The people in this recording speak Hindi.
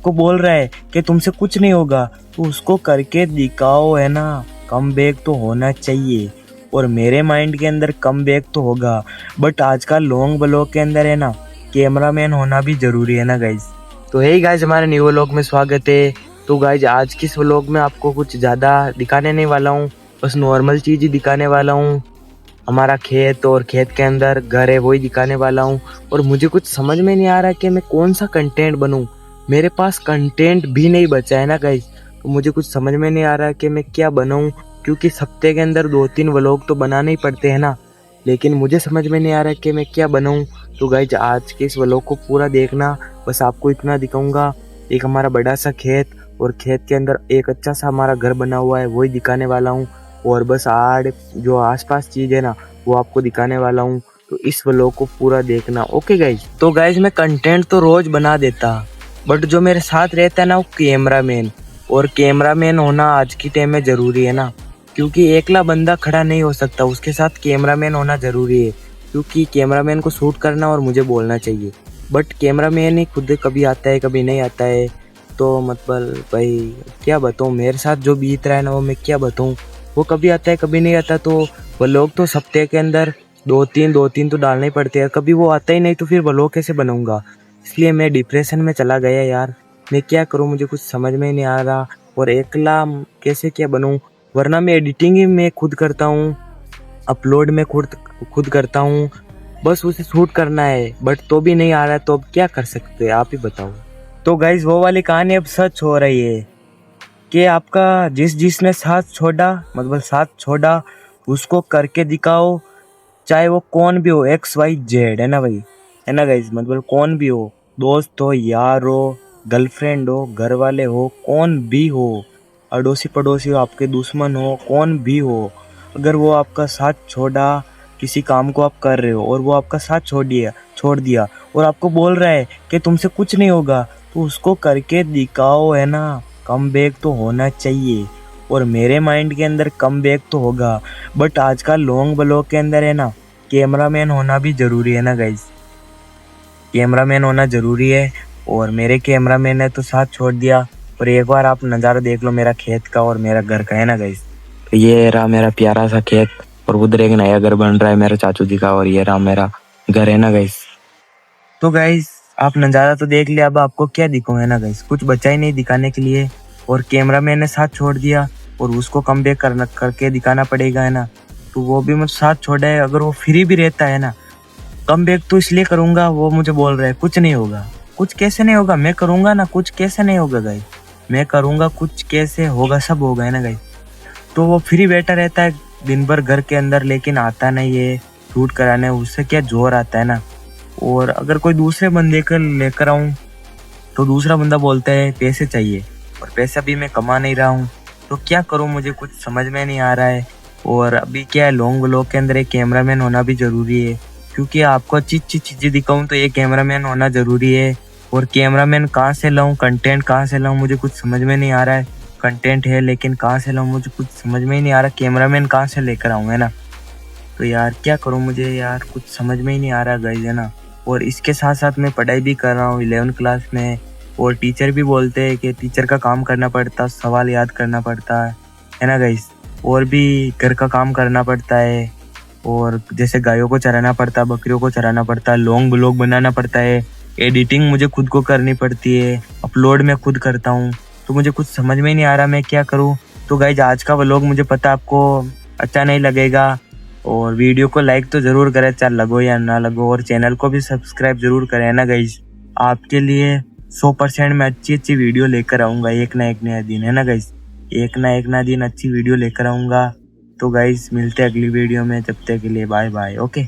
आपको बोल रहा है कि तुमसे कुछ नहीं होगा, तो उसको करके दिखाओ, है ना। कम बैक तो होना चाहिए, और मेरे माइंड के अंदर कम बैक तो होगा, बट आजकल लॉन्ग ब्लॉग के अंदर है ना कैमरामैन होना भी जरूरी है ना गाइज। तो हे गाइज, हमारे न्यू व्लॉग में स्वागत है। तो गाइज आज की इस व्लॉग में आपको कुछ ज़्यादा दिखाने नहीं वाला हूँ, बस नॉर्मल चीज़ ही दिखाने वाला हूँ। हमारा खेत और खेत के अंदर घर है वही दिखाने वाला हूँ। और मुझे कुछ समझ में नहीं आ रहा कि मैं कौन सा कंटेंट बनूँ। मेरे पास कंटेंट भी नहीं बचा है ना गाइज, तो मुझे कुछ समझ में नहीं आ रहा कि मैं क्या बनाऊँ, क्योंकि हफ्ते के अंदर 2-3 व्लॉग तो बनाने ही पड़ते हैं ना। लेकिन मुझे समझ में नहीं आ रहा कि मैं क्या बनाऊँ। तो गाइज आज के इस व्लॉग को पूरा देखना। बस आपको इतना दिखाऊंगा, एक हमारा बड़ा सा खेत और खेत के अंदर एक अच्छा सा हमारा घर बना हुआ है वही दिखाने वाला हूँ। और बस जो आसपास चीज़ है ना वो आपको दिखाने वाला हूँ। तो इस व्लॉग को पूरा देखना, ओके गाइज। तो गाइज मैं कंटेंट तो रोज बना देता, बट जो मेरे साथ रहता है ना वो कैमरामैन, और कैमरामैन होना आज की टाइम में ज़रूरी है ना, क्योंकि एकला बंदा खड़ा नहीं हो सकता, उसके साथ कैमरामैन होना ज़रूरी है। क्योंकि कैमरामैन को शूट करना और मुझे बोलना चाहिए, बट कैमरामैन ही खुद कभी आता है कभी नहीं आता है। तो मतलब भाई क्या बताऊँ, मेरे साथ जो बीत रहा है ना वो मैं क्या बताऊँ। वो कभी आता है कभी नहीं आता, तो वो लोग तो सप्ताह के अंदर 2-3 तो डालने ही पड़ते हैं। कभी वो आता ही नहीं तो फिर वो लोग कैसे बनाऊँगा। इसलिए मैं डिप्रेशन में चला गया यार। मैं क्या करूँ, मुझे कुछ समझ में नहीं आ रहा, और एकला कैसे क्या बनूँ। वरना मैं एडिटिंग ही मैं खुद करता हूँ, अपलोड में खुद खुद करता हूँ, बस उसे शूट करना है, बट तो भी नहीं आ रहा है। तो अब क्या कर सकते हैं, आप ही बताओ। तो गाइज वो वाली कहानी अब सच हो रही है कि आपका जिसने साथ छोड़ा, मतलब साथ छोड़ा, उसको करके दिखाओ, चाहे वो कौन भी हो, XYZ, है ना भाई, है ना गाइज। मतलब कौन भी हो, दोस्त हो, यार हो, गर्लफ्रेंड हो, घर वाले हो, कौन भी हो, अड़ोसी पड़ोसी हो, आपके दुश्मन हो, कौन भी हो, अगर वो आपका साथ छोड़ा, किसी काम को आप कर रहे हो और वो आपका साथ छोड़ दिया और आपको बोल रहा है कि तुमसे कुछ नहीं होगा, तो उसको करके दिखाओ, है ना। कम बैक तो होना चाहिए, और मेरे माइंड के अंदर कम बैक तो होगा, बट आजकल लॉन्ग ब्लॉग के अंदर है ना कैमरामैन होना भी ज़रूरी है ना गाइज। कैमरामैन होना ज़रूरी है, और मेरे कैमरामैन ने तो साथ छोड़ दिया। और एक बार आप नज़ारा देख लो मेरा खेत का और मेरा घर का, है ना गाइज। तो ये रहा मेरा प्यारा सा खेत, और उधर एक नया घर बन रहा है मेरा चाचू जी का, और ये रहा मेरा घर, है ना गाइज। तो गाइज आप नज़ारा तो देख लिया, अब आपको क्या दिखाऊं, है ना गाइज। कुछ बचा ही नहीं दिखाने के लिए, और कैमरामैन ने साथ छोड़ दिया, और उसको कम बैक करके दिखाना पड़ेगा, है ना। तो वो भी मुझे साथ छोड़ा है, अगर वो फ्री भी रहता है ना, कम बैक तो इसलिए करूंगा, वो मुझे बोल रहा है कुछ नहीं होगा। कुछ कैसे नहीं होगा, मैं करूंगा ना, कुछ कैसे नहीं होगा गाइज। मैं करूंगा, कुछ कैसे होगा, सब होगा, है ना गाइज। तो वो फ्री बैठा रहता है दिन भर घर के अंदर, लेकिन आता नहीं है शूट कराने, उससे क्या जोर आता है ना। और अगर कोई दूसरे बंदे को लेकर आऊँ तो दूसरा बंदा बोलता है पैसे चाहिए, और पैसा भी मैं कमा नहीं रहा हूँ। तो क्या करूँ, मुझे कुछ समझ में नहीं आ रहा है। और अभी क्या है, लॉन्ग व्लॉग के अंदर एक कैमरामैन होना भी ज़रूरी है, क्योंकि आपको अच्छी अच्छी चीज़ें दिखाऊँ तो एक कैमरामैन होना ज़रूरी है। और कैमरामैन कहाँ से लाऊँ, कंटेंट कहाँ से लाऊँ, मुझे कुछ समझ में नहीं आ रहा है। कंटेंट है लेकिन कहाँ से लाऊँ, मुझे कुछ समझ में ही नहीं आ रहा। कैमरामैन कहाँ से लेकर आऊँ, है ना। तो यार क्या करूँ, मुझे यार कुछ समझ में ही नहीं आ रहा गाइस, है ना। और इसके साथ साथ मैं पढ़ाई भी कर रहा हूँ 11th क्लास में, और टीचर भी बोलते हैं कि टीचर का काम करना पड़ता, सवाल याद करना पड़ता है ना गाइस। और भी घर का काम करना पड़ता है, और जैसे गायों को चराना पड़ता है, बकरियों को चराना पड़ता है, लॉन्ग ब्लॉग बनाना पड़ता है, एडिटिंग मुझे खुद को करनी पड़ती है, अपलोड मैं खुद करता हूँ। तो मुझे कुछ समझ में नहीं आ रहा मैं क्या करूँ। तो गाइज आज का व्लॉग मुझे पता आपको अच्छा नहीं लगेगा, और वीडियो को लाइक तो ज़रूर करें, चाहे लगो या ना लगो, और चैनल को भी सब्सक्राइब ज़रूर करें, है ना गाइज। आपके लिए 100% मैं अच्छी अच्छी वीडियो लेकर आऊँगा, एक ना एक नया दिन, है ना गाइज। एक ना दिन अच्छी वीडियो लेकर आऊँगा। तो गाइज मिलते हैं अगली वीडियो में, जब तक के लिए बाय बाय, ओके।